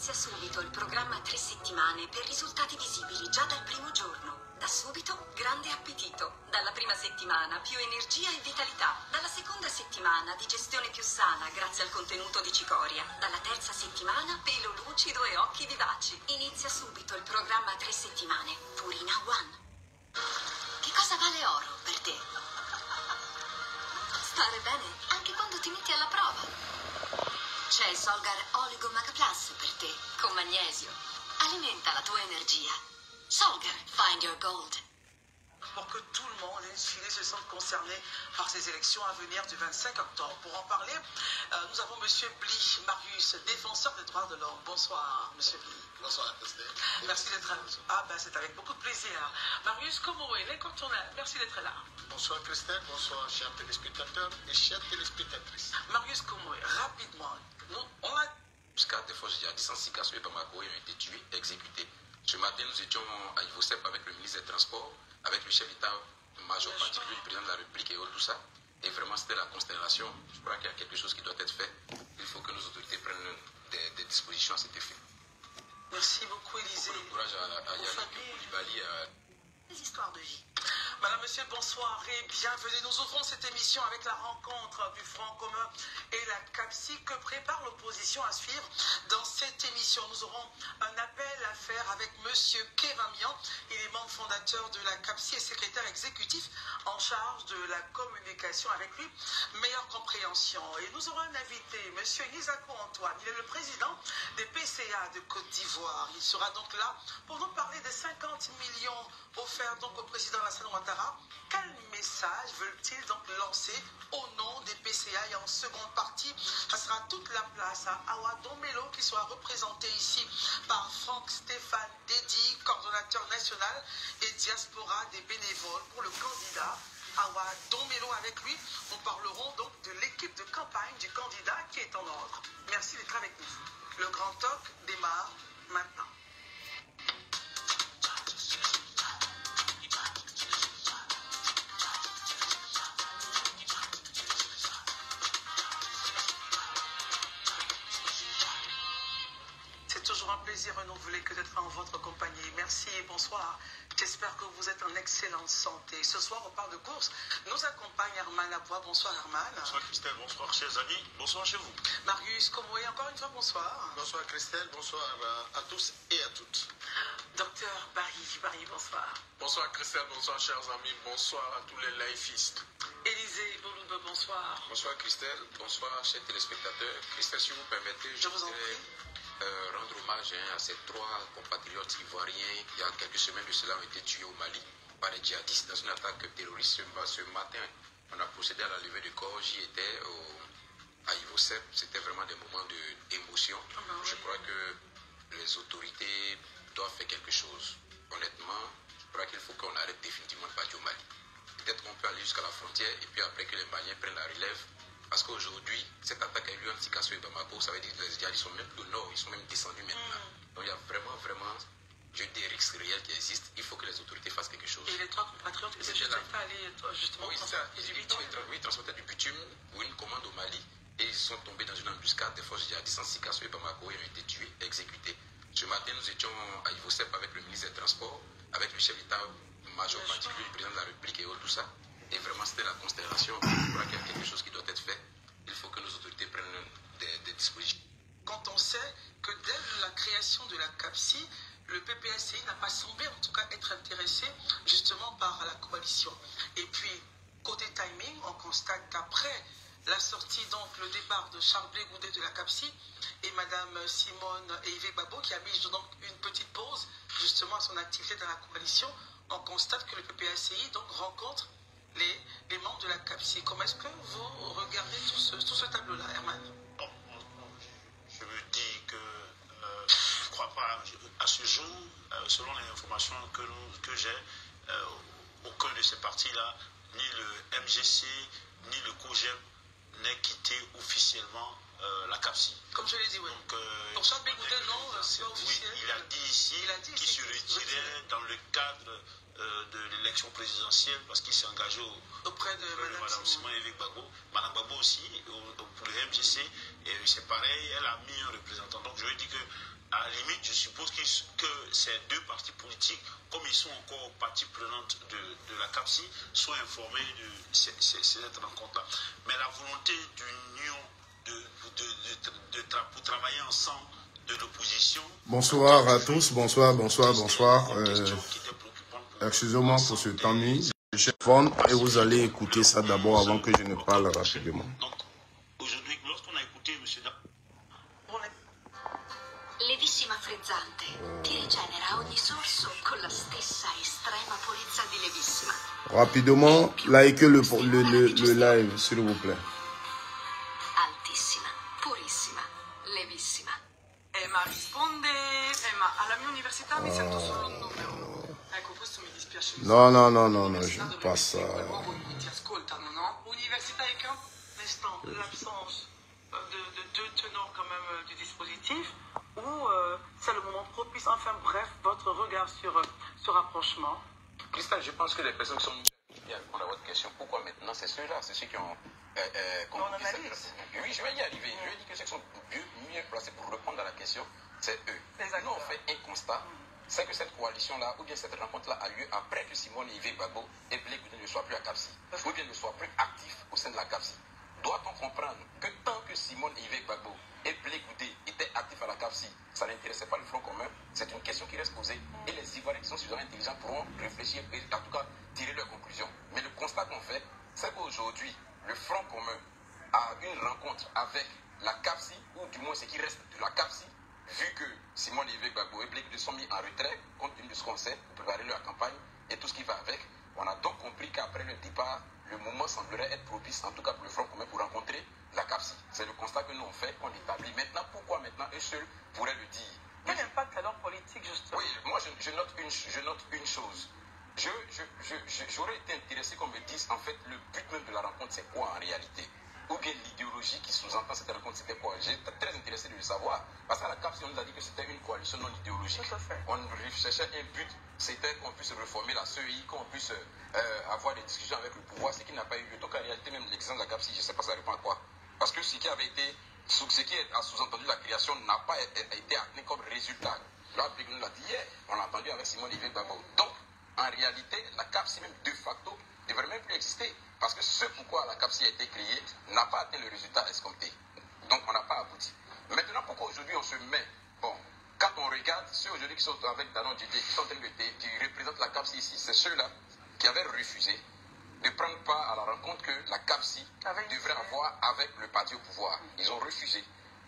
Inizia subito il programma 3 settimane per risultati visibili già dal primo giorno. Da subito, grande appetito. Dalla prima settimana, più energia e vitalità. Dalla seconda settimana, digestione più sana grazie al contenuto di cicoria. Dalla terza settimana, pelo lucido e occhi vivaci. Inizia subito il programma 3 settimane. Purina One. Che cosa vale oro per te? Stare bene anche quando ti metti alla prova. C'è Solgar Oligo Maca Plus per te, con magnesio. Alimenta la tua energia. Solgar, find your gold. Pour que tout le monde, in fine, se sente concerné par ces élections à venir du 25 octobre. Pour en parler, nous avons M. Bly Marius, défenseur des droits de l'homme. Bonsoir, M. Bly. Bonsoir, Christelle. Merci d'être là. Ah ben c'est avec beaucoup de plaisir. Marius, comment est l'incontournable? Merci d'être là. Bonsoir, Christelle. Bonsoir, chers téléspectateurs et chères téléspectatrices. Marius, comment est? Rapidement. On a... Jusqu'à des forces djihadistes en Sikasso et Bamako ont été tués, exécutés. Ce matin, nous étions à Ivosep avec le ministre des Transports, avec le chef d'État-major particulier du président de la République et tout ça. Et vraiment, c'était la constellation. Je crois qu'il y a quelque chose qui doit être fait. Il faut que nos autorités prennent des dispositions à cet effet. Merci beaucoup, Élisée. Beaucoup de courage à Yannick Koulibaly. Des histoires de vie. Madame, Monsieur, bonsoir et bienvenue. Nous ouvrons cette émission avec la rencontre du Front commun et la CAPSI que prépare l'opposition à suivre. Dans cette émission, nous aurons un appel à faire avec Monsieur Kévin Mian. Il est membre fondateur de la CAPSI et secrétaire exécutif en charge de la communication. Avec lui, meilleure compréhension. Et nous aurons un invité, Monsieur Isako Antoine. Il est le président des PCA de Côte d'Ivoire. Il sera donc là pour nous parler des 50 millions offerts donc au président Alassane Ouattara. Quel message veulent-ils donc lancer au nom des PCA? Et en seconde partie, ça sera toute la place à Awa Domelo qui sera représenté ici par Franck Stéphane Dédi, coordonnateur national et diaspora des bénévoles pour le candidat Awa Domelo. Avec lui, nous parlerons donc de l'équipe de campagne du candidat qui est en ordre. Merci d'être avec nous. Le grand talk démarre maintenant. Renouvelé que d'être en votre compagnie. Merci et bonsoir. J'espère que vous êtes en excellente santé. Ce soir, on parle de course. Nous accompagne Herman Abois. Bonsoir Herman. Bonsoir Christelle, bonsoir chers amis, bonsoir chez vous. Marius Komoé, encore une fois, bonsoir. Bonsoir Christelle, bonsoir à tous et à toutes. Docteur Barry, bonsoir. Bonsoir Christelle, bonsoir chers amis, bonsoir à tous les laïfistes. Élisée Boloube, bonsoir. Bonsoir Christelle, bonsoir chers téléspectateurs. Christelle, si vous permettez, je vous en prie. Rendre hommage à ces trois compatriotes ivoiriens qui, il y a quelques semaines de cela, ont été tués au Mali par les djihadistes dans une attaque terroriste. Ce matin, on a procédé à la levée de corps. J'y étais à Ivosep. C'était vraiment des moments d'émotion. Je crois que les autorités doivent faire quelque chose. Honnêtement, je crois qu'il faut qu'on arrête définitivement de partir au Mali. Peut-être qu'on peut aller jusqu'à la frontière et puis après que les Maliens prennent la relève. Parce qu'aujourd'hui, cette attaque a eu lieu entre Sikasso et Bamako. Ça veut dire que les djihadistes sont même plus au nord, ils sont même descendus maintenant. Donc il y a vraiment des risques réels qui existent. Il faut que les autorités fassent quelque chose. Et les trois compatriotes que vous avez fait aller justement transporter du bitume ou une commande au Mali. Et ils sont tombés dans une embuscade des forces djihadistes en Sikasso et Bamako et ont été tués, exécutés. Ce matin, nous étions à Ivosep avec le ministre des Transports, avec le chef d'État-major particulier du président de la République et tout ça. Et vraiment, c'était la constellation. Je crois qu'il y a quelque chose qui doit être fait. Il faut que nos autorités prennent des dispositions. Quand on sait que dès la création de la CAPSI, le PPSCI n'a pas semblé en tout cas être intéressé justement par la coalition. Et puis, côté timing, on constate qu'après la sortie, donc le départ de Charles Blé Goudet de la CAPSI et Madame Simone et Yves Babo qui a mis donc une petite pause justement à son activité dans la coalition, on constate que le PPSCI donc rencontre les membres de la CAPSI. Comment est-ce que vous regardez tout ce tableau-là, Herman? Je me dis que je ne crois pas, à ce jour, selon les informations que j'ai, aucun de ces partis-là, ni le MGC, ni le COGEP, n'ait quitté officiellement la CAPSI. Comme je l'ai dit, oui. Donc, pour Charles Blé Goudet, non, c'est pas officiel. Oui, il a dit ici qu'il se retirait dans le cadre de l'élection présidentielle parce qu'il s'est engagé auprès de Mme Simone Gbagbo. Mme Gbagbo aussi, pour le MGC, c'est pareil, elle a mis un représentant. Donc je veux dire que, à la limite, je suppose que ces deux partis politiques, comme ils sont encore partie prenante de la CAPSI, soient informés de cette rencontre-là. Mais la volonté d'union pour travailler ensemble de l'opposition. Bonsoir à tous, bonsoir. Excusez-moi pour ce temps mis. Je fonde et vous allez écouter ça d'abord avant que je ne parle rapidement. Donc, aujourd'hui, lorsqu'on a écouté M. Levissima frizzante ti rigenera ogni sorso con la stessa estrema purezza di Levissima. Rapidement, likez le live, s'il vous plaît. Altissima, purissima, Levissima. Ma risponde, ma alla mia università mi sento solo un numero. Ecco, questo mi dispiace. Non, je passe ça. Ti ascoltano, no? Università et camp, l'instant, l'absence de deux tenants quand même du dispositif, ou c'est le moment propice, enfin bref, votre regard sur ce rapprochement. Christelle, je pense que les personnes qui sont bien répondre à votre question, pourquoi maintenant, c'est ceux-là, c'est ceux qui ont on analyse. Oui, je vais y arriver. Je vais dire que ceux qui sont mieux placés pour répondre à la question, c'est eux. Nous, on fait un constat, c'est que cette coalition-là, ou bien cette rencontre-là a lieu après que Simone Yves Gbagbo et Blé Goudé ne soient plus à CAPSI, ou bien ne soient plus actifs au sein de la CAPSI. Doit-on comprendre que tant que Simone Yves Gbagbo et Blé Goudé étaient actifs à la CAPSI, ça n'intéressait pas le Front commun? C'est une question qui reste posée. Et les Ivoiriens qui sont suffisamment intelligents pourront réfléchir et en tout cas tirer leurs conclusions. Mais le constat qu'on fait, c'est qu'aujourd'hui, le Front commun a une rencontre avec la CAPSI, ou du moins ce qui reste de la CAPSI, vu que Simone Yves Gbagbo et Blé Goudé sont mis en retrait, compte tenu de ce qu'on sait, pour préparer leur campagne et tout ce qui va avec. On a donc compris qu'après le départ, le moment semblerait être propice, en tout cas pour le Front commun, pour rencontrer la CAPSI. C'est le constat que nous on fait, qu'on établit. Maintenant, pourquoi maintenant eux seuls pourraient le dire? Quel impact alors politique, justement? Oui, moi je note une chose. J'aurais été intéressé qu'on me dise, en fait, le but même de la rencontre, c'est quoi en réalité? Ou bien l'idéologie qui sous-entend cette rencontre, c'était quoi? J'étais très intéressé de le savoir. Parce qu'à la CAPSI, on nous a dit que c'était une coalition non idéologique. Tout à fait. On recherchait un but, c'était qu'on puisse réformer la CEI, qu'on puisse avoir des discussions avec le pouvoir, ce qui n'a pas eu lieu. Donc en réalité, même l'exemple de la CAPSI, je ne sais pas ça répond à quoi. Parce que ce qui a sous-entendu la création n'a pas été atteint comme résultat. Là, nous l'a dit hier, on l'a entendu avec Simone Yves Gbagbo. Donc, en réalité, la CAPSI, même de facto, ne devrait même plus exister. Parce que ce pourquoi la CAPSI a été créée n'a pas atteint le résultat escompté. Donc, on n'a pas abouti. Maintenant, pourquoi aujourd'hui on se met... Bon, quand on regarde ceux aujourd'hui qui sont avec Danon Didier, qui sont en train qui représentent la CAPSI ici, c'est ceux-là qui avaient refusé de prendre part à la rencontre que la CAPSI devrait avoir avec le parti au pouvoir. Ils ont refusé.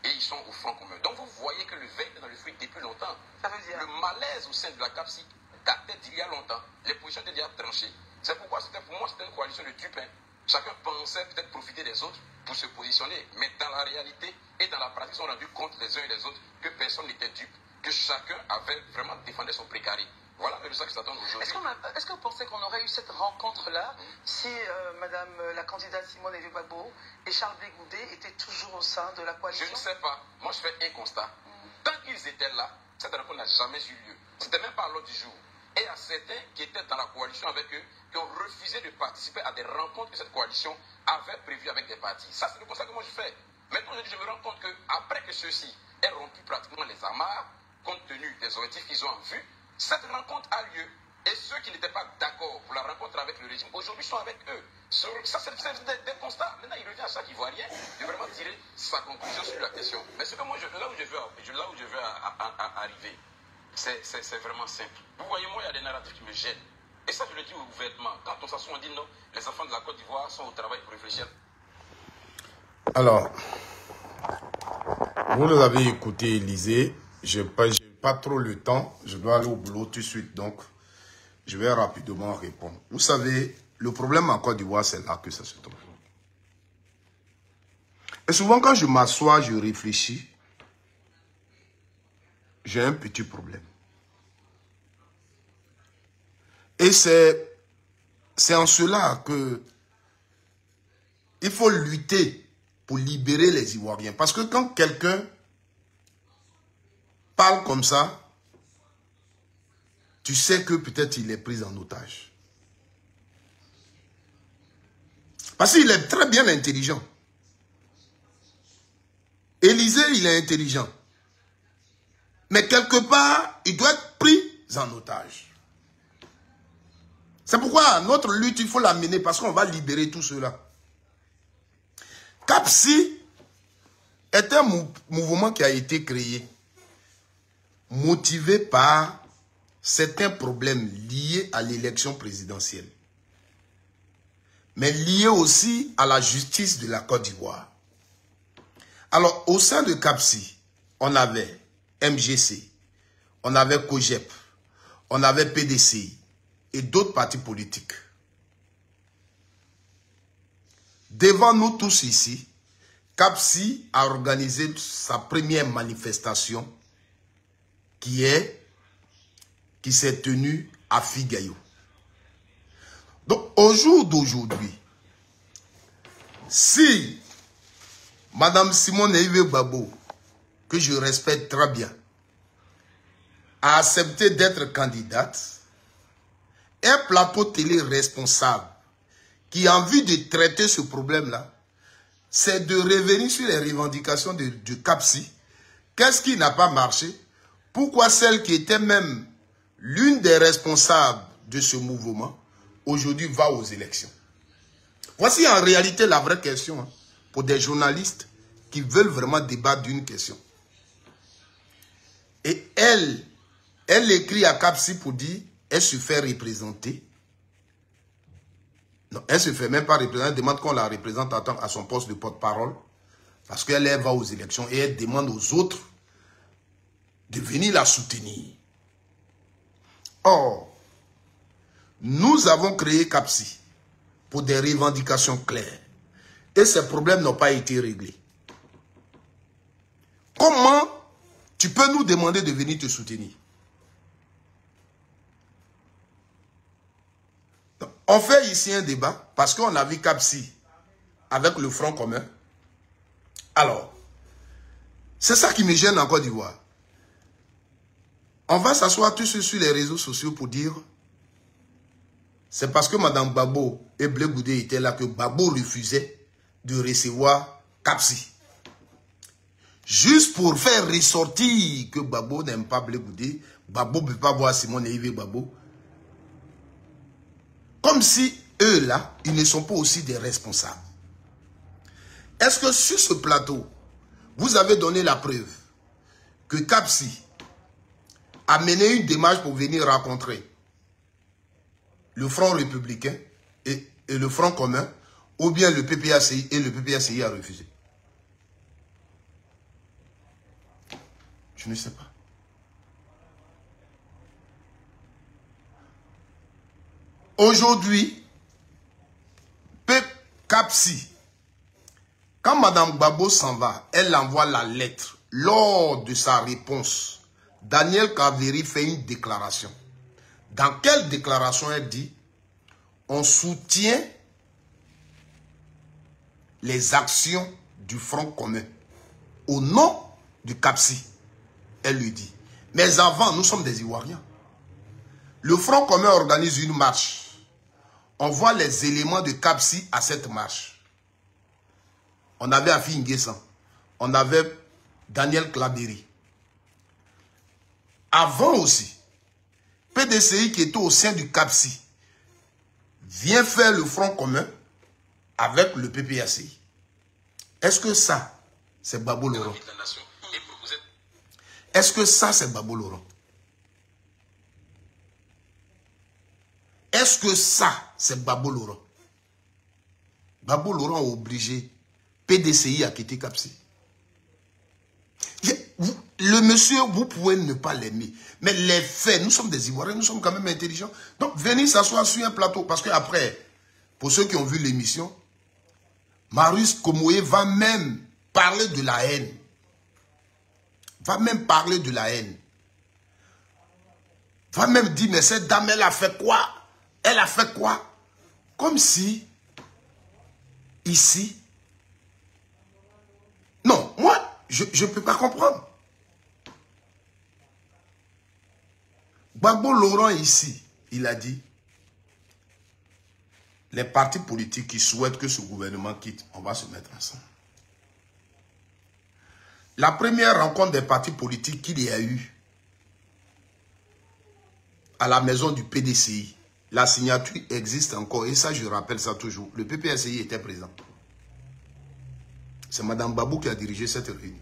Et ils sont au Front commun. Donc vous voyez que le verre est dans le fruit depuis longtemps. Ça veut dire... Le malaise au sein de la CAPSI datait d'il y a longtemps. Les positions étaient déjà tranchées. C'est pourquoi pour moi c'était une coalition de dupes. Chacun pensait peut-être profiter des autres pour se positionner. Mais dans la réalité et dans la pratique, ils sont rendus compte les uns et les autres que personne n'était dupe. Que chacun avait vraiment défendu son précaré. Voilà le résultat que ça donne aujourd'hui. Est-ce que vous pensez qu'on aurait eu cette rencontre-là si Madame la candidate Simone Yves Gbagbo et Charles Blé Goudé étaient toujours au sein de la coalition? Je ne sais pas. Moi, je fais un constat. Tant qu'ils étaient là, cette rencontre n'a jamais eu lieu. C'était même pas à l'ordre du jour. Et il y a certains qui étaient dans la coalition avec eux, qui ont refusé de participer à des rencontres que cette coalition avait prévues avec des partis. Ça, c'est le constat que moi je fais. Maintenant, je me rends compte qu'après que ceux-ci aient rompu pratiquement les amarres, compte tenu des objectifs qu'ils ont en vue, cette rencontre a lieu. Et ceux qui n'étaient pas d'accord pour la rencontre avec le régime, aujourd'hui sont avec eux. Ça, c'est des constats. Maintenant, il revient à chaque Ivoirien de vraiment tirer sa conclusion sur la question. Mais ce que moi, là où je veux arriver, c'est vraiment simple. Vous voyez, moi, il y a des narratifs qui me gênent. Et ça, je le dis ouvertement. Quand on s'assoit, on dit non, les enfants de la Côte d'Ivoire sont au travail pour réfléchir. Alors, vous nous avez écouté, Élysée. Je n'ai pas trop le temps. Je dois aller au boulot tout de suite. Donc, je vais rapidement répondre. Vous savez, le problème en Côte d'Ivoire, c'est là que ça se trouve. Et souvent, quand je m'assois, je réfléchis, j'ai un petit problème. Et c'est en cela que il faut lutter pour libérer les Ivoiriens. Parce que quand quelqu'un parle comme ça, tu sais que peut-être il est pris en otage. Parce qu'il est très bien intelligent. Élysée, il est intelligent. Mais quelque part, il doit être pris en otage. C'est pourquoi notre lutte, il faut la mener parce qu'on va libérer tout cela. CAPSI est un mouvement qui a été créé, motivé par certains problèmes liés à l'élection présidentielle, mais liés aussi à la justice de la Côte d'Ivoire. Alors, au sein de CAPSI, on avait MGC, on avait COGEP, on avait PDCI et d'autres partis politiques. Devant nous tous ici, CAPSI a organisé sa première manifestation qui s'est tenue à Figayo. Donc, au jour d'aujourd'hui, si Madame Simone Yves Gbagbo, que je respecte très bien, a accepté d'être candidate, un plateau télé responsable qui a envie de traiter ce problème-là, c'est de revenir sur les revendications du CAPSI. Qu'est-ce qui n'a pas marché? Pourquoi celle qui était même l'une des responsables de ce mouvement, aujourd'hui va aux élections? Voici en réalité la vraie question hein, pour des journalistes qui veulent vraiment débattre d'une question. Et elle écrit à CAPSI pour dire, elle se fait représenter. Non, elle ne se fait même pas représenter, elle demande qu'on la représente à son poste de porte-parole, parce qu'elle va aux élections et elle demande aux autres de venir la soutenir. Or, nous avons créé CAPSI pour des revendications claires. Et ces problèmes n'ont pas été réglés. Comment tu peux nous demander de venir te soutenir? On fait ici un débat parce qu'on a vu CAPSI avec le Front commun. Alors, c'est ça qui me gêne en Côte d'Ivoire. On va s'asseoir tous sur les réseaux sociaux pour dire c'est parce que Mme Gbagbo et Blé Goudé étaient là que Gbagbo refusait de recevoir CAPSI. Juste pour faire ressortir que Gbagbo n'aime pas Blé Goudé, Gbagbo ne peut pas voir Simone Yves Gbagbo. Comme si eux là, ils ne sont pas aussi des responsables. Est-ce que sur ce plateau, vous avez donné la preuve que CAPSI a mené une démarche pour venir rencontrer le Front républicain et le Front commun, ou bien le PPACI, et le PPACI a refusé? Je ne sais pas. Aujourd'hui, CAPSI, quand Mme Gbagbo s'en va, elle envoie la lettre. Lors de sa réponse, Daniel Kaveri fait une déclaration. Dans quelle déclaration elle dit? On soutient les actions du Front commun au nom du CAPSI. Elle lui dit. Mais avant, nous sommes des Ivoiriens. Le Front commun organise une marche. On voit les éléments de CAPSI à cette marche. On avait Afi Nguessan. On avait Daniel Klaberi. Avant aussi, PDCI qui était au sein du CAPSI vient faire le Front commun avec le PPACI. Est-ce que ça, c'est Gbagbo Laurent? Est-ce que ça, c'est Gbagbo Laurent? Est-ce que ça, c'est Gbagbo Laurent? Gbagbo Laurent a obligé PDCI à quitter CAPSI. Le monsieur, vous pouvez ne pas l'aimer. Mais les faits, nous sommes des Ivoiriens, nous sommes quand même intelligents. Donc, venez s'asseoir sur un plateau. Parce qu'après, pour ceux qui ont vu l'émission, Marius Komoé va même parler de la haine. Va même parler de la haine. Va même dire, mais cette dame, elle a fait quoi? Elle a fait quoi? Comme si, ici, non, moi, je ne peux pas comprendre. Gbagbo Laurent ici, il a dit, les partis politiques qui souhaitent que ce gouvernement quitte, on va se mettre ensemble. La première rencontre des partis politiques qu'il y a eu à la maison du PDCI, la signature existe encore, et ça je rappelle ça toujours, le PPACI était présent. C'est Mme Babou qui a dirigé cette réunion.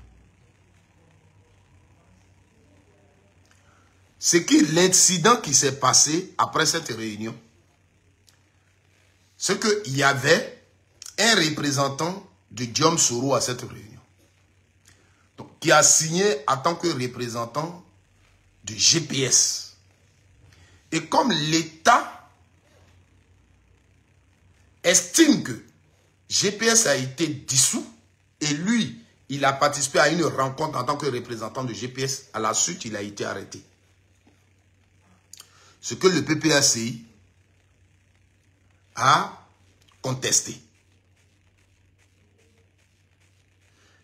C'est que l'incident qui s'est passé après cette réunion, c'est qu'il y avait un représentant de Diom Soro à cette réunion. Donc, qui a signé en tant que représentant de GPS. Et comme l'État estime que GPS a été dissous, et lui, il a participé à une rencontre en tant que représentant de GPS, à la suite, il a été arrêté. Ce que le PPACI a contesté.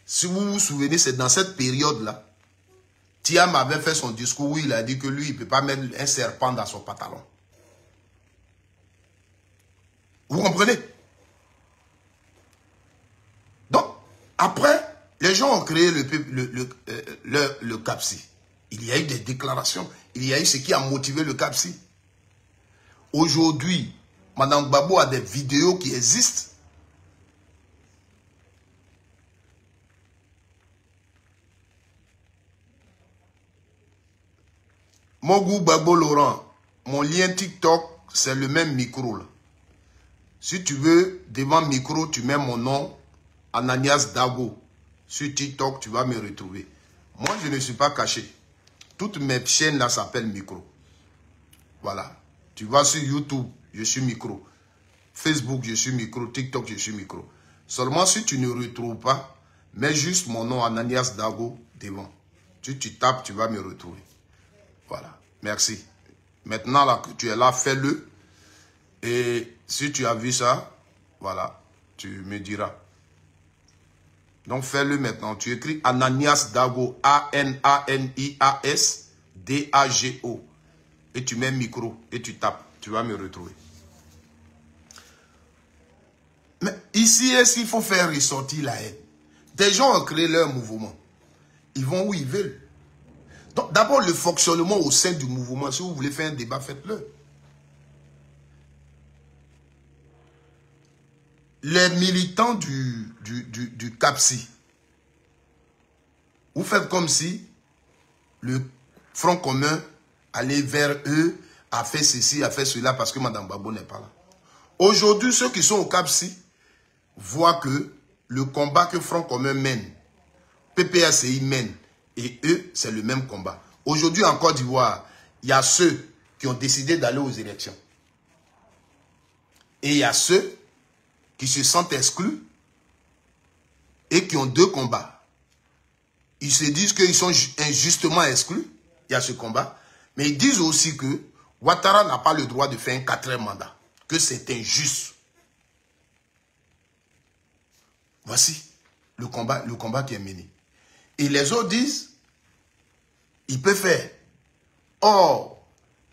Si vous vous souvenez, c'est dans cette période-là, Thiam avait fait son discours où il a dit que lui, il ne peut pas mettre un serpent dans son pantalon. Vous comprenez? Donc, après, les gens ont créé le CAPSI. Il y a eu des déclarations. Il y a eu ce qui a motivé le CAPSI. Aujourd'hui, Mme Gbagbo a des vidéos qui existent. Mon goût Gbagbo Laurent, mon lien TikTok, c'est le même micro là. Si tu veux, devant le micro, tu mets mon nom, Ananias Dago. Sur TikTok, tu vas me retrouver. Moi, je ne suis pas caché. Toutes mes chaînes là s'appellent micro. Voilà. Tu vas sur YouTube, je suis micro. Facebook, je suis micro. TikTok, je suis micro. Seulement si tu ne retrouves pas, mets juste mon nom Ananias Dago devant. Si tu tapes, tu vas me retrouver. Voilà. Merci. Maintenant là que tu es là, fais-le. Et si tu as vu ça, voilà, tu me diras. Donc fais-le maintenant. Tu écris Ananias Dago, A-N-A-N-I-A-S D-A-G-O. Et tu mets micro et tu tapes. Tu vas me retrouver. Mais ici, est-ce qu'il faut faire ressortir la haine? Des gens ont créé leur mouvement. Ils vont où ils veulent. Donc d'abord, le fonctionnement au sein du mouvement. Si vous voulez faire un débat, faites-le. Les militants du CAPSI, vous faites comme si le Front commun allait vers eux, a fait ceci, a fait cela, parce que Mme Gbagbo n'est pas là. Aujourd'hui, ceux qui sont au CAPSI voient que le combat que Front commun mène, PPACI mène, et eux, c'est le même combat. Aujourd'hui, en Côte d'Ivoire, il y a ceux qui ont décidé d'aller aux élections. Et il y a ceux qui se sentent exclus et qui ont deux combats. Ils se disent qu'ils sont injustement exclus, il y a ce combat, mais ils disent aussi que Ouattara n'a pas le droit de faire un 4e mandat, que c'est injuste. Voici le combat qui est mené. Et les autres disent, il peut faire. Or,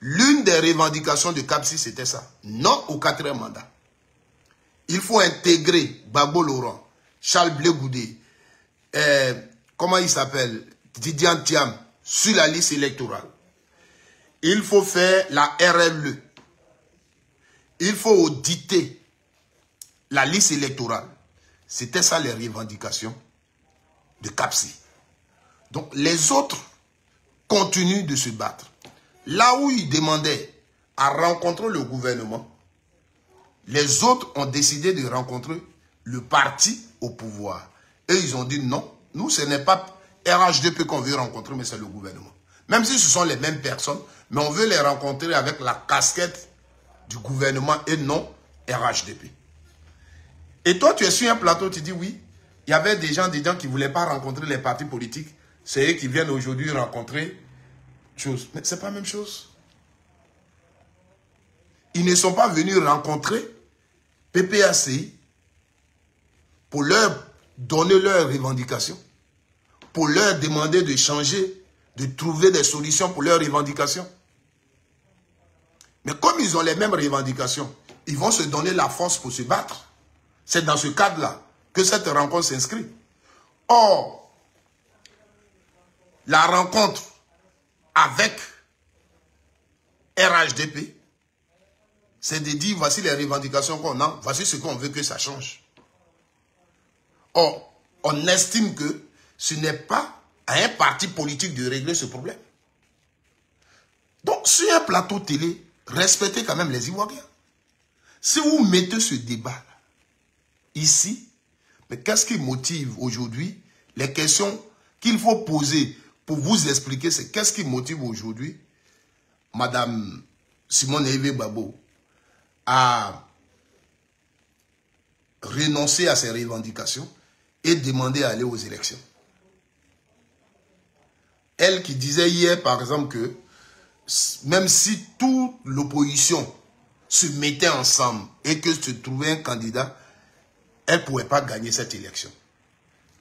l'une des revendications de CAPSI, c'était ça. Non au 4e mandat. Il faut intégrer Gbagbo Laurent, Charles Blé Goudé, comment il s'appelle, Didier Thiam, sur la liste électorale. Il faut faire la RLE. Il faut auditer la liste électorale. C'était ça les revendications de CAPSI. Donc les autres continuent de se battre. Là où ils demandaient à rencontrer le gouvernement, les autres ont décidé de rencontrer le parti au pouvoir. Et ils ont dit non, nous ce n'est pas RHDP qu'on veut rencontrer, mais c'est le gouvernement. Même si ce sont les mêmes personnes, mais on veut les rencontrer avec la casquette du gouvernement et non RHDP. Et toi, tu es sur un plateau, tu dis oui, il y avait des gens qui ne voulaient pas rencontrer les partis politiques. C'est eux qui viennent aujourd'hui rencontrer chose. Mais ce n'est pas la même chose. Ils ne sont pas venus rencontrer PPACI pour leur donner leurs revendications, pour leur demander de changer, de trouver des solutions pour leurs revendications. Mais comme ils ont les mêmes revendications, ils vont se donner la force pour se battre. C'est dans ce cadre-là que cette rencontre s'inscrit. Or, la rencontre avec RHDP, c'est de dire voici les revendications qu'on a, voici ce qu'on veut que ça change. Or, on estime que ce n'est pas à un parti politique de régler ce problème. Donc, sur un plateau télé, respectez quand même les Ivoiriens. Si vous mettez ce débat ici, mais qu'est-ce qui motive aujourd'hui les questions qu'il faut poser pour vous expliquer, c'est qu'est-ce qui motive aujourd'hui Madame Simone Ewe Gbagbo à renoncer à ses revendications et demander à aller aux élections. Elle qui disait hier, par exemple, que même si toute l'opposition se mettait ensemble et que se trouvait un candidat, elle ne pouvait pas gagner cette élection.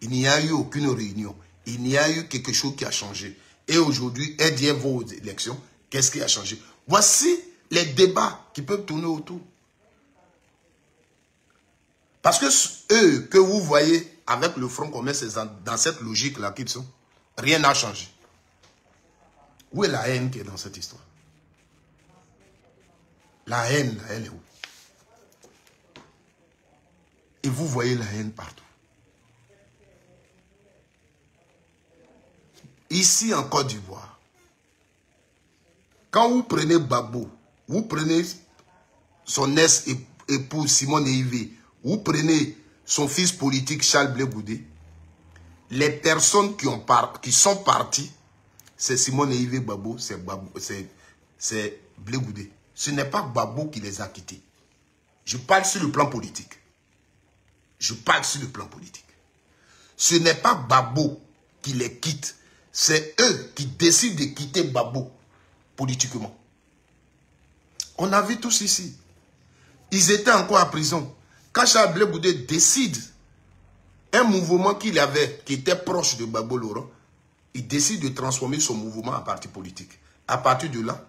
Il n'y a eu aucune réunion. Il n'y a eu quelque chose qui a changé. Et aujourd'hui, elle dit, elle va aux élections. Qu'est-ce qui a changé? Voici les débats qui peuvent tourner autour. Parce que eux, que vous voyez avec le Front commun, c'est dans cette logique-là qu'ils sont. Rien n'a changé. Où est la haine qui est dans cette histoire? La haine, elle est où? Et vous voyez la haine partout. Ici en Côte d'Ivoire, quand vous prenez Gbagbo, vous prenez son ex-épouse Simone Ewe, vous prenez son fils politique Charles Blé Goudé, les personnes qui sont parties, c'est Simone Ewe Gbagbo, c'est Blé Goudé. Ce n'est pas Gbagbo qui les a quittés. Je parle sur le plan politique. Je parle sur le plan politique. Ce n'est pas Gbagbo qui les quitte. C'est eux qui décident de quitter Gbagbo politiquement. On a vu tous ici. Ils étaient encore en prison. Quand Charles Blé Goudé décide un mouvement qu'il avait, qui était proche de Gbagbo Laurent, il décide de transformer son mouvement en parti politique. À partir de là,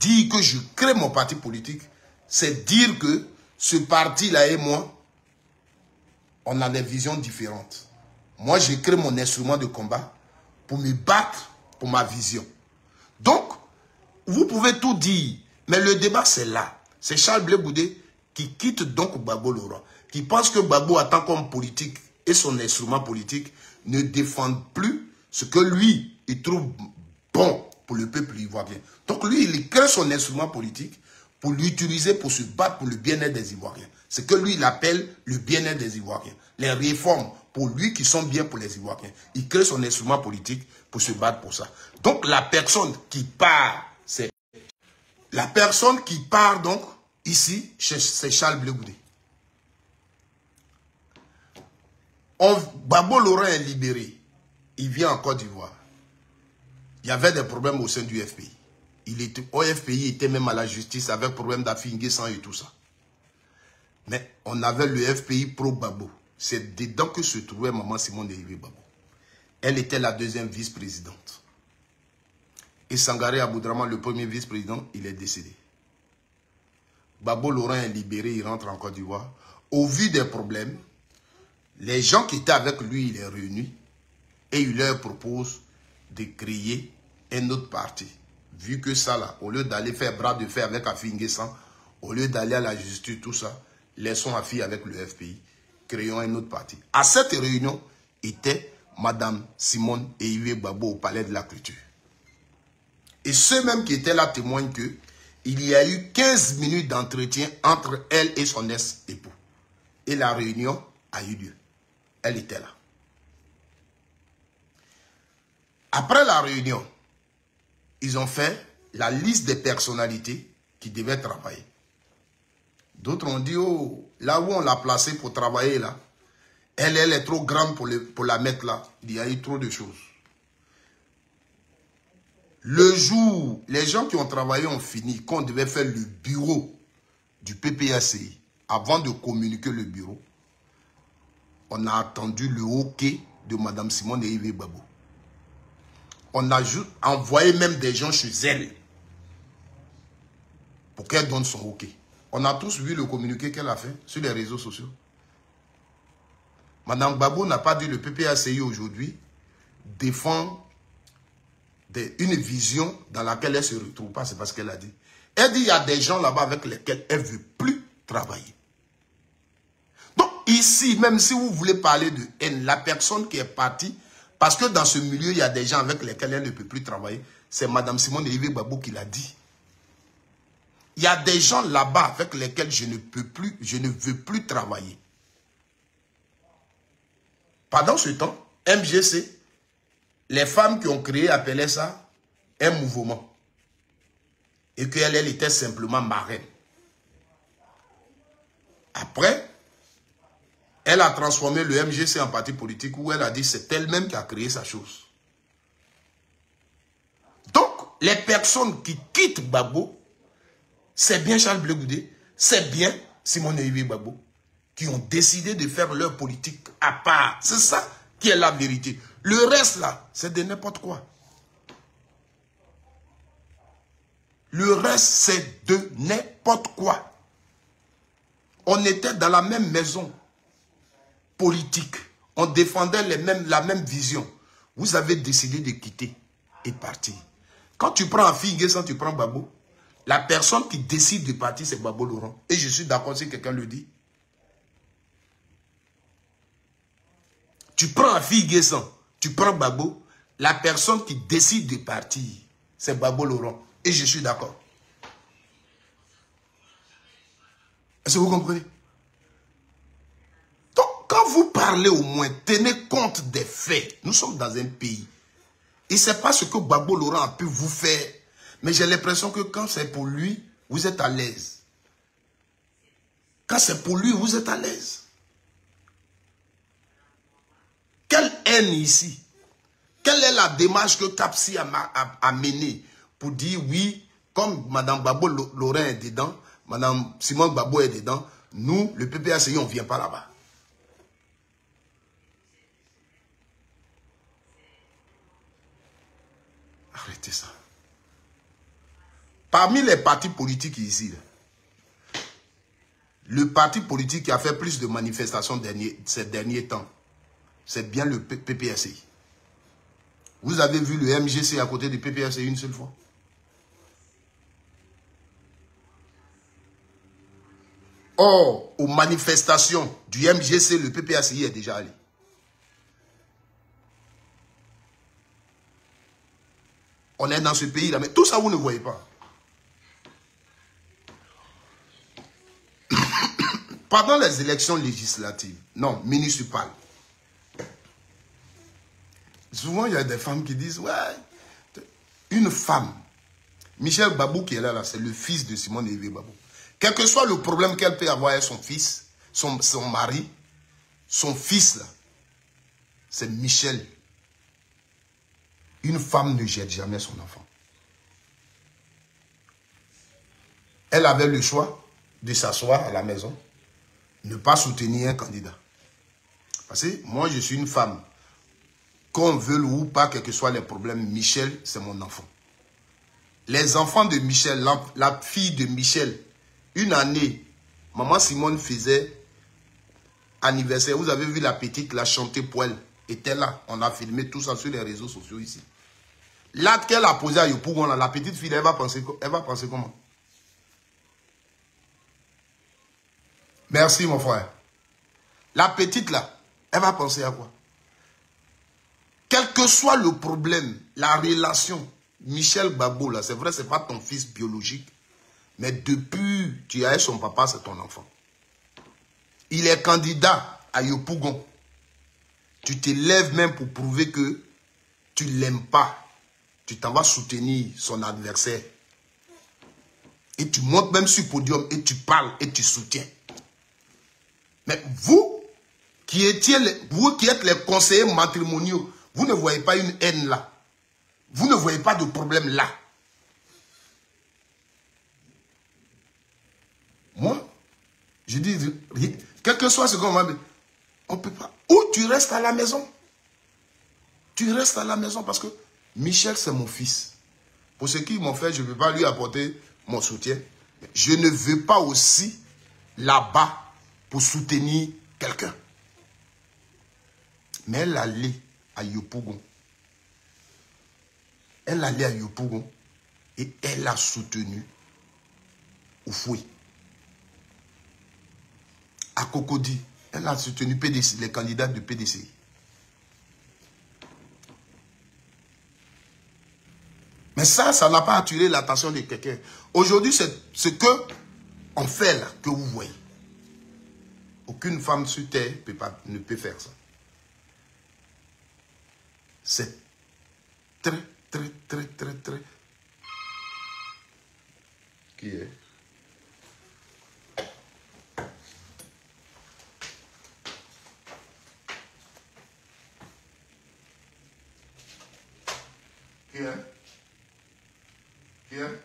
dire que je crée mon parti politique, c'est dire que ce parti-là et moi, on a des visions différentes. Moi, j'ai créé mon instrument de combat pour me battre pour ma vision. Donc, vous pouvez tout dire, mais le débat, c'est là. C'est Charles Blé Goudé qui quitte donc Gbagbo Laurent, qui pense que Gbagbo, en tant qu'homme politique et son instrument politique, ne défendent plus ce que lui, il trouve bon pour le peuple ivoirien. Donc lui, il crée son instrument politique pour l'utiliser pour se battre pour le bien-être des Ivoiriens. C'est que lui, il appelle le bien-être des Ivoiriens. Les réformes pour lui qui sont bien pour les Ivoiriens. Il crée son instrument politique pour se battre pour ça. Donc la personne qui part, c'est... La personne qui part donc, ici, c'est Charles Blé Goudé. Gbagbo Laurent est libéré. Il vient en Côte d'Ivoire. Il y avait des problèmes au sein du FPI. Au FPI était même à la justice avec problème d'Afi-N'Guessan et tout ça. Mais on avait le FPI pro-Gbagbo. C'est dedans que se trouvait maman Simone Ewe Gbagbo. Elle était la deuxième vice-présidente. Et Sangaré Aboudraman, le premier vice-président, il est décédé. Gbagbo Laurent est libéré, il rentre en Côte d'Ivoire. Au vu des problèmes, les gens qui étaient avec lui, il les réunit et il leur propose de créer un autre parti. Vu que ça là, au lieu d'aller faire bras de fer avec Afi-N'Guessan, au lieu d'aller à la justice, tout ça, laissons Afi avec le FPI, créons un autre parti. À cette réunion était Madame Simone Ewe Gbagbo au Palais de la Culture. Et ceux même qui étaient là témoignent que il y a eu 15 minutes d'entretien entre elle et son ex-époux. Et la réunion a eu lieu. Elle était là. Après la réunion, ils ont fait la liste des personnalités qui devaient travailler. D'autres ont dit, oh, là où on l'a placée pour travailler, là, elle est trop grande pour la mettre là. Il y a eu trop de choses. Le jour, les gens qui ont travaillé ont fini, qu'on devait faire le bureau du PPACI, avant de communiquer le bureau, on a attendu le hockey de Mme Simone Ewe Gbagbo. On a envoyé même des gens chez elle. pour qu'elle donne son OK. On a tous vu le communiqué qu'elle a fait sur les réseaux sociaux. Madame Gbagbo n'a pas dit le PPACI aujourd'hui défend une vision dans laquelle elle ne se retrouve pas. C'est parce qu'elle a dit. Elle dit il y a des gens là-bas avec lesquels elle ne veut plus travailler. Donc ici, même si vous voulez parler de haine, la personne qui est partie, parce que dans ce milieu, il y a des gens avec lesquels elle ne peut plus travailler, c'est Madame Simone Elie Gbagbo qui l'a dit. Il y a des gens là-bas avec lesquels je ne veux plus travailler. Pendant ce temps, MGC, les femmes qui ont créé appelaient ça un mouvement. Et qu'elle était simplement marraine. Après, elle a transformé le MGC en parti politique où elle a dit c'est elle-même qui a créé sa chose. Donc, les personnes qui quittent Gbagbo, c'est bien Charles Blé Goudé, c'est bien Simone Elie Gbagbo, qui ont décidé de faire leur politique à part. C'est ça qui est la vérité. Le reste là, c'est de n'importe quoi. Le reste, c'est de n'importe quoi. On était dans la même maison politique. On défendait la même vision. Vous avez décidé de quitter et partir. Quand tu prends Affi-N'Guessan, tu prends Gbagbo. La personne qui décide de partir, c'est Gbagbo Laurent. Et je suis d'accord si quelqu'un le dit. Tu prends Affi-N'Guessan, tu prends Gbagbo. La personne qui décide de partir, c'est Gbagbo Laurent. Et je suis d'accord. Est-ce que vous comprenez? Donc, quand vous parlez au moins, tenez compte des faits. Nous sommes dans un pays. Et ce n'est pas ce que Gbagbo Laurent a pu vous faire. Mais j'ai l'impression que quand c'est pour lui, vous êtes à l'aise. Quand c'est pour lui, vous êtes à l'aise. Quelle haine ici? Quelle est la démarche que Kapsi a menée pour dire oui, comme Mme Gbagbo Laurent est dedans, Mme Simone Gbagbo est dedans, nous, le PPACI, on ne vient pas là-bas. Arrêtez ça. Parmi les partis politiques ici, le parti politique qui a fait plus de manifestations ces derniers temps, c'est bien le PPACI. Vous avez vu le MGC à côté du PPACI une seule fois? Or, aux manifestations du MGC, le PPACI est déjà allé. On est dans ce pays-là, mais tout ça, vous ne voyez pas. Pendant les élections législatives, non, municipales, souvent il y a des femmes qui disent, ouais, une femme, Michel Gbagbo qui est là, c'est le fils de Simone Elie Gbagbo. Quel que soit le problème qu'elle peut avoir avec son fils, son mari, son fils, là, c'est Michel. Une femme ne jette jamais son enfant. Elle avait le choix de s'asseoir à la maison, ne pas soutenir un candidat. Parce que moi, je suis une femme. Qu'on veuille ou pas, quels que soient les problèmes, Michel, c'est mon enfant. Les enfants de Michel, la fille de Michel, une année, maman Simone faisait anniversaire. Vous avez vu la petite, la chanter pour elle, était là. On a filmé tout ça sur les réseaux sociaux ici. L'acte qu'elle a posé à Yopougon, la petite fille, elle va penser comment? Merci mon frère. La petite là, elle va penser à quoi? Quel que soit le problème, la relation, Michel Gbagbo là, c'est vrai, c'est pas ton fils biologique, mais depuis tu as son papa, c'est ton enfant. Il est candidat à Yopougon. Tu te lèves même pour prouver que tu ne l'aimes pas. Tu t'en vas soutenir son adversaire. Et tu montes même sur le podium et tu parles et tu soutiens. Mais vous qui êtes les conseillers matrimoniaux, vous ne voyez pas une haine là. Vous ne voyez pas de problème là. Moi, je dis, quel que soit ce qu'on va dire, on ne peut pas. Ou tu restes à la maison. Tu restes à la maison parce que Michel, c'est mon fils. Pour ce qu'ils m'ont fait, je ne peux pas lui apporter mon soutien. Je ne veux pas aussi là-bas pour soutenir quelqu'un. Mais elle allait à Yopougon. Elle allait à Yopougon et elle a soutenu Oufoué. À Cocody, elle a soutenu PDC, les candidats de PDC. Mais ça n'a pas attiré l'attention de quelqu'un. Aujourd'hui, c'est ce que on fait là, que vous voyez. Aucune femme sur terre ne peut faire ça. C'est très... Qui est? Qui est? Qui est?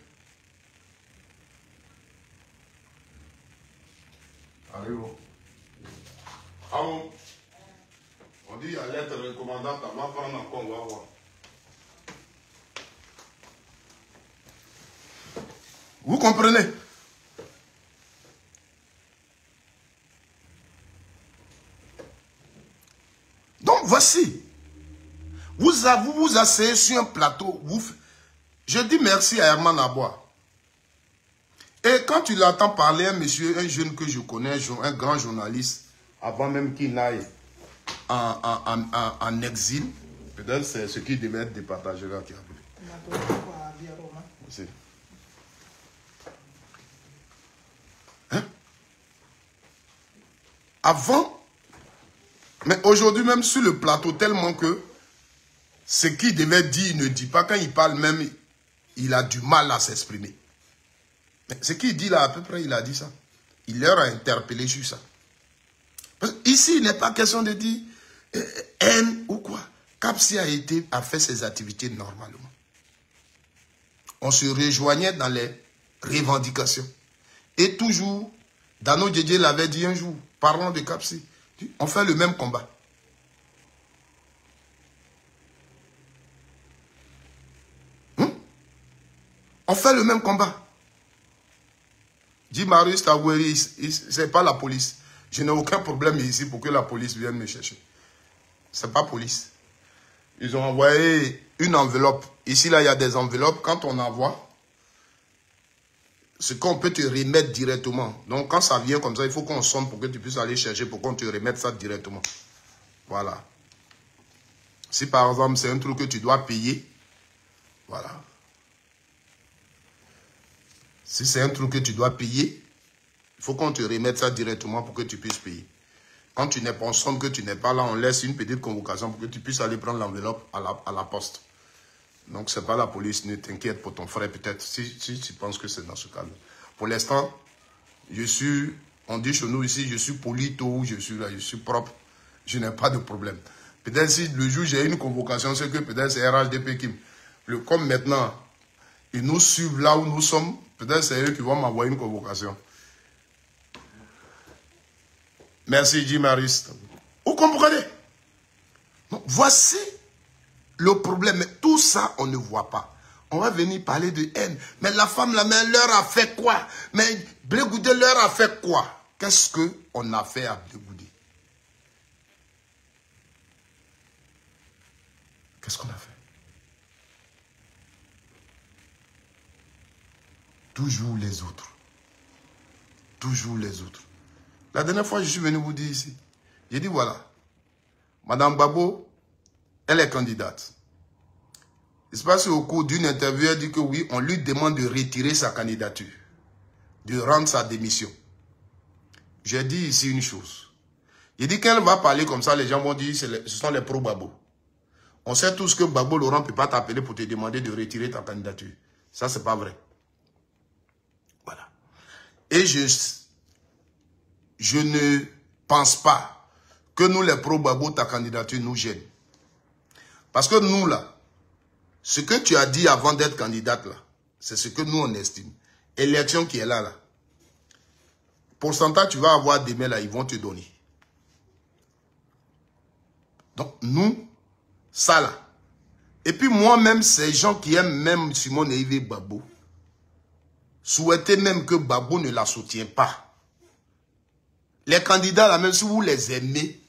Arrivons. Ah bon? On dit à lettre recommandante, on va prendre encore, on va voir. Vous comprenez? Donc voici. Vous vous asseyez sur un plateau. Je dis merci à Herman Aboua. Et quand tu l'entends parler, un monsieur, un jeune que je connais, un grand journaliste, avant même qu'il n'aille en exil, peut-être c'est ce qui devait être départagé là qui a voulu. Merci. Hein? Avant, mais aujourd'hui même sur le plateau, tellement que ce qu'il devait dire, il ne dit pas. Quand il parle même, il a du mal à s'exprimer. Ce qu'il dit là, à peu près, il a dit ça. Il leur a interpellé sur ça. Parce qu'ici, il n'est pas question de dire haine ou quoi. Kapsi a fait ses activités normalement. On se rejoignait dans les revendications. Et toujours, Dano Djedje l'avait dit un jour, parlant de Kapsi, on fait le même combat. On fait le même combat. Dit Marius Taweri, c'est pas la police. Je n'ai aucun problème ici pour que la police vienne me chercher. C'est pas police. Ils ont envoyé une enveloppe. Ici, là, il y a des enveloppes. Quand on envoie, ce qu'on peut te remettre directement. Donc, quand ça vient comme ça, il faut qu'on sonne pour que tu puisses aller chercher, pour qu'on te remette ça directement. Voilà. Si, par exemple, c'est un truc que tu dois payer, voilà. Si c'est un truc que tu dois payer, il faut qu'on te remette ça directement pour que tu puisses payer. Quand tu n'es pas en somme, que tu n'es pas là, on laisse une petite convocation pour que tu puisses aller prendre l'enveloppe à la poste. Donc, ce n'est pas la police, ne t'inquiète pour ton frère peut-être, si tu penses que c'est dans ce cas-là. Pour l'instant, on dit chez nous ici, je suis polito, je suis là, je suis propre, je n'ai pas de problème. Peut-être si le jour j'ai une convocation, c'est que peut-être c'est RHDP qui... Comme maintenant, ils nous suivent là où nous sommes, peut-être c'est eux qui vont m'envoyer une convocation. Merci, Jim Harris. Vous comprenez? Donc, voici le problème. Mais tout ça, on ne voit pas. On va venir parler de haine. Mais la femme, la main, leur a fait quoi? Mais Blé Goudé leur a fait quoi? Qu'est-ce qu'on a fait à Blé Goudé? Qu'est-ce qu'on a fait? Toujours les autres. Toujours les autres. La dernière fois, je suis venu vous dire ici. J'ai dit voilà. Madame Babo, elle est candidate. Il se passe au cours d'une interview, elle dit que oui, on lui demande de retirer sa candidature. De rendre sa démission. J'ai dit ici une chose. J'ai dit qu'elle va parler comme ça, les gens vont dire ce sont les pro-Babo. On sait tous que Babo Laurent ne peut pas t'appeler pour te demander de retirer ta candidature. Ça, c'est pas vrai. Voilà. Et je ne pense pas que nous, les pro-Babo, ta candidature nous gêne. Parce que nous, là, ce que tu as dit avant d'être candidate, là, c'est ce que nous, on estime. Élection qui est là, là. Pourcentage, tu vas avoir demain, là, ils vont te donner. Donc, nous, ça, là. Et puis, moi-même, ces gens qui aiment même Simone et Yves Babo, souhaitez même que Gbagbo ne la soutienne pas. Les candidats, là, même si vous les aimez,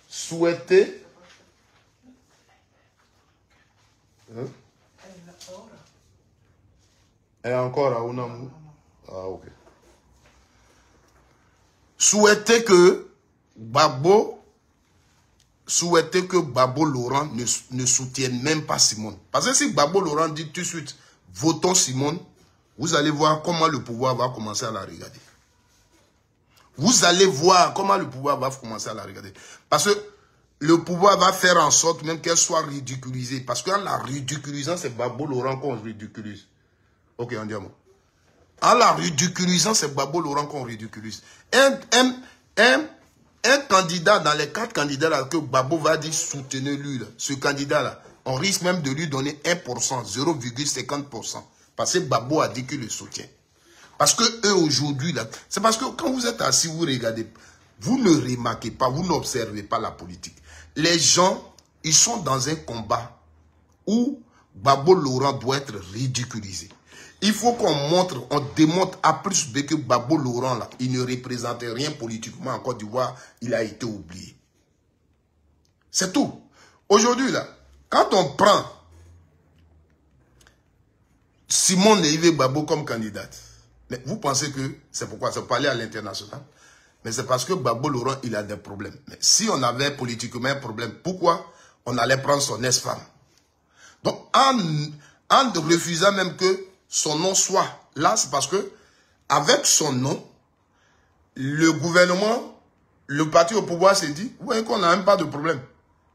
souhaitez... Hein? Et encore à Ounamu. Ah, ok. Souhaitez que Gbagbo Laurent ne soutienne même pas Simone. Parce que si Gbagbo Laurent dit tout de suite, votons Simone, vous allez voir comment le pouvoir va commencer à la regarder. Vous allez voir comment le pouvoir va commencer à la regarder. Parce que le pouvoir va faire en sorte même qu'elle soit ridiculisée. Parce qu'en la ridiculisant, c'est Gbagbo Laurent qu'on ridiculise. Ok, on dit un mot. En la ridiculisant, c'est Gbagbo Laurent qu'on ridiculise. Un candidat, dans les 4 candidats là, que Gbagbo va dire soutenez-lui, ce candidat-là, on risque même de lui donner 1%, 0,50%. Parce que Gbagbo a dit qu'il le soutient. Parce que eux aujourd'hui, là, c'est parce que quand vous êtes assis, vous regardez, vous ne remarquez pas, vous n'observez pas la politique. Les gens, ils sont dans un combat où Gbagbo Laurent doit être ridiculisé. Il faut qu'on montre, on démontre à plus B que Gbagbo Laurent, là, il ne représente rien politiquement en Côte d'Ivoire, il a été oublié. C'est tout. Aujourd'hui, là, quand on prend Simone Yves Gbagbo comme candidate, mais vous pensez que c'est pourquoi? C'est pour aller à l'international. Mais c'est parce que Gbagbo Laurent, il a des problèmes. Mais si on avait politiquement un problème, pourquoi on allait prendre son ex-femme? Donc, en refusant même que son nom soit là, c'est parce que avec son nom, le gouvernement, le parti au pouvoir s'est dit, vous voyez qu'on n'a même pas de problème.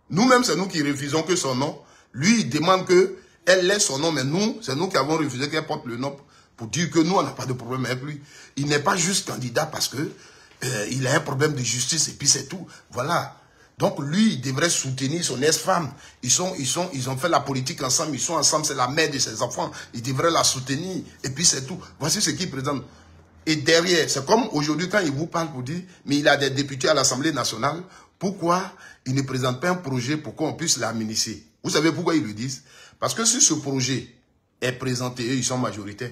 Nous-mêmes, c'est nous qui refusons que son nom. Lui, il demande qu'elle laisse son nom, mais nous, c'est nous qui avons refusé qu'elle porte le nom pour dire que nous, on n'a pas de problème avec lui. Il n'est pas juste candidat parce que il a un problème de justice et puis c'est tout. Voilà. Donc lui, il devrait soutenir son ex-femme. Ils ont fait la politique ensemble, ils sont ensemble, c'est la mère de ses enfants. Il devrait la soutenir et puis c'est tout. Voici ce qu'il présente. Et derrière, c'est comme aujourd'hui quand il vous parle pour dire, mais il a des députés à l'Assemblée nationale, pourquoi il ne présente pas un projet pour qu'on puisse l'administrer? Vous savez pourquoi ils le disent? Parce que si ce projet est présenté, eux, ils sont majoritaires,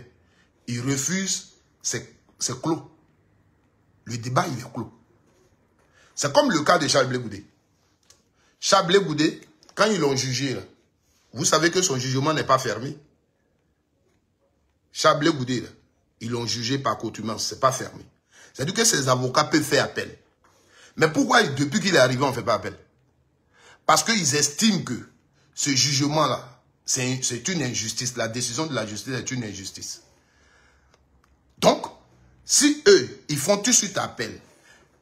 ils refusent, c'est clos. Le débat, il est clos. C'est comme le cas de Charles Blé Goudé. Charles Blé Goudé, quand ils l'ont jugé, là, vous savez que son jugement n'est pas fermé. Charles Blé Goudé, là, ils l'ont jugé par contumace, ce n'est pas fermé. C'est-à-dire que ses avocats peuvent faire appel. Mais pourquoi, depuis qu'il est arrivé, on ne fait pas appel? Parce qu'ils estiment que ce jugement-là, c'est une injustice. La décision de la justice est une injustice. Donc, si eux, ils font tout de suite appel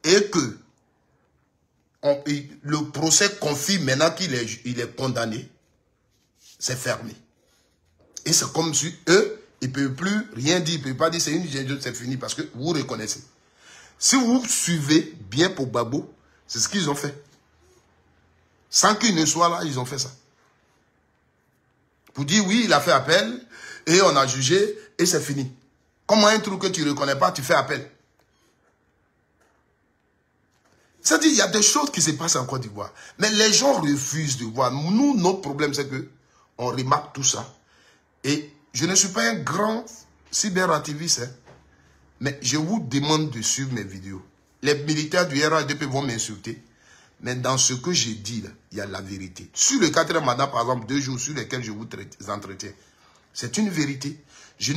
et que le procès confirme maintenant qu'il est condamné, c'est fermé. Et c'est comme si eux, ils ne peuvent plus rien dire, ils ne peuvent pas dire c'est une injustice, c'est fini parce que vous reconnaissez. Si vous suivez bien pour Gbagbo, c'est ce qu'ils ont fait. Sans qu'il ne soit là, ils ont fait ça. Pour dire oui, il a fait appel et on a jugé et c'est fini. Comment un truc que tu ne reconnais pas, tu fais appel? C'est-à-dire, il y a des choses qui se passent en Côte d'Ivoire. Mais les gens refusent de voir. Nous, notre problème, c'est que on remarque tout ça. Et je ne suis pas un grand cyberactiviste, hein, mais je vous demande de suivre mes vidéos. Les militaires du RADP vont m'insulter. Mais dans ce que j'ai dit, là, il y a la vérité. Sur le 4e mandat, par exemple, 2 jours sur lesquels je vous entretiens, c'est une vérité. Je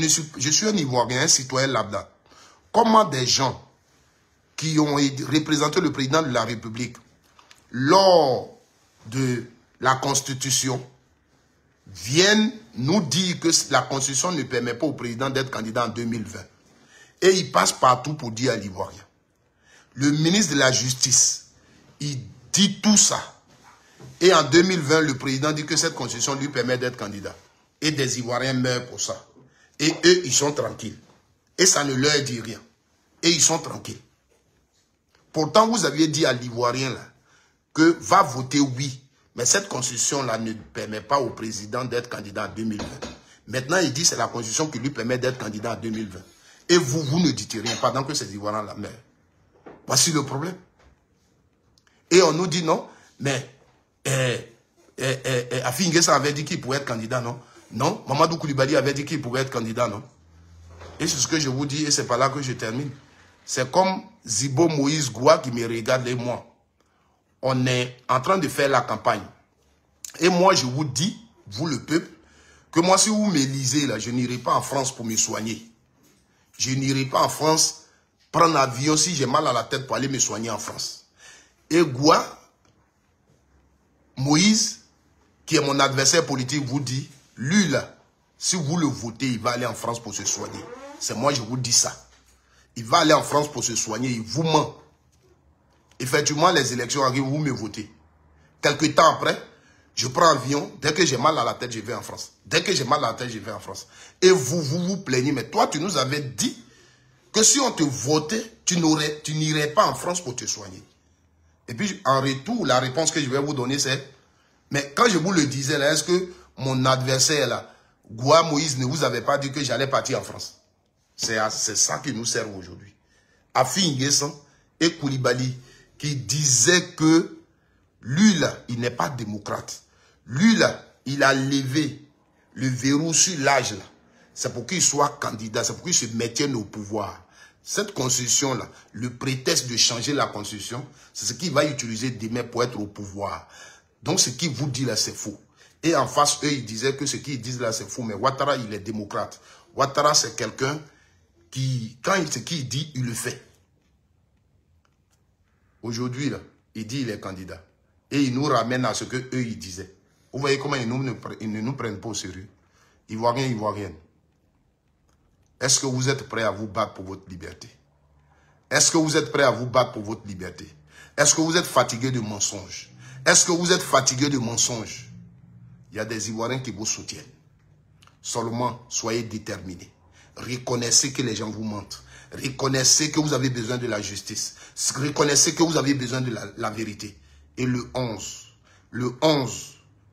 suis un Ivoirien, un citoyen lambda. Comment des gens qui ont représenté le président de la République lors de la Constitution viennent nous dire que la Constitution ne permet pas au président d'être candidat en 2020. Et ils passent partout pour dire à l'Ivoirien. Le ministre de la Justice, il dit tout ça. Et en 2020, le président dit que cette Constitution lui permet d'être candidat. Et des Ivoiriens meurent pour ça. Et eux, ils sont tranquilles. Et ça ne leur dit rien. Et ils sont tranquilles. Pourtant, vous aviez dit à l'Ivoirien là que va voter oui. Mais cette constitution-là ne permet pas au président d'être candidat en 2020. Maintenant, il dit que c'est la constitution qui lui permet d'être candidat en 2020. Et vous ne dites rien pendant que ces Ivoiriens la meurent. Voici le problème. Et on nous dit non, mais Afi Nguessa avait dit qu'il pouvait être candidat, non? Non, Mamadou Koulibaly avait dit qu'il pouvait être candidat, non? Et c'est ce que je vous dis, et c'est par là que je termine. C'est comme Zibo Moïse Goua qui me regarde et moi. On est en train de faire la campagne. Et moi, je vous dis, vous le peuple, que moi, si vous m'élisez, là, je n'irai pas en France pour me soigner. Je n'irai pas en France prendre l'avion si j'ai mal à la tête pour aller me soigner en France. Et Goua, Moïse, qui est mon adversaire politique, vous dit, lui là, si vous le votez, il va aller en France pour se soigner. C'est moi, je vous dis ça. Il va aller en France pour se soigner, il vous ment. Effectivement, les élections arrivent, vous me votez. Quelque temps après, je prends avion, dès que j'ai mal à la tête, je vais en France. Dès que j'ai mal à la tête, je vais en France. Et vous plaignez, mais toi, tu nous avais dit que si on te votait, tu n'irais pas en France pour te soigner. Et puis, en retour, la réponse que je vais vous donner, c'est, mais quand je vous le disais, là, est-ce que mon adversaire, là, Goua Moïse, ne vous avait pas dit que j'allais partir en France? C'est ça qui nous sert aujourd'hui. Afi Nguessan et Koulibaly, qui disaient que lui, là, il n'est pas démocrate. Lui, là, il a levé le verrou sur l'âge, là. C'est pour qu'il soit candidat, c'est pour qu'il se maintienne au pouvoir. Cette constitution-là, le prétexte de changer la constitution, c'est ce qu'il va utiliser demain pour être au pouvoir. Donc, ce qu'il vous dit là, c'est faux. Et en face, eux, ils disaient que ce qu'ils disent là, c'est faux. Mais Ouattara, il est démocrate. Ouattara, c'est quelqu'un qui, quand ce qu'il dit, il le fait. Aujourd'hui, là, il dit qu'il est candidat. Et il nous ramène à ce qu'eux, ils disaient. Vous voyez comment ils ne nous prennent pas au sérieux. Ivoirienne. Est-ce que vous êtes prêts à vous battre pour votre liberté? Est-ce que vous êtes prêts à vous battre pour votre liberté? Est-ce que vous êtes fatigué de mensonges? Est-ce que vous êtes fatigué de mensonges? Il y a des Ivoiriens qui vous soutiennent. Seulement, soyez déterminés. Reconnaissez que les gens vous mentent. Reconnaissez que vous avez besoin de la justice. Reconnaissez que vous avez besoin de la vérité. Et le 11,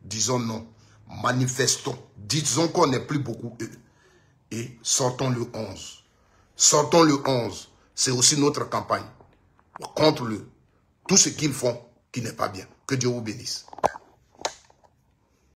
disons non. Manifestons. Disons qu'on n'est plus beaucoup eux. Et sortons le 11. Sortons le 11. C'est aussi notre campagne. Contre tout ce qu'ils font qui n'est pas bien. Que Dieu vous bénisse.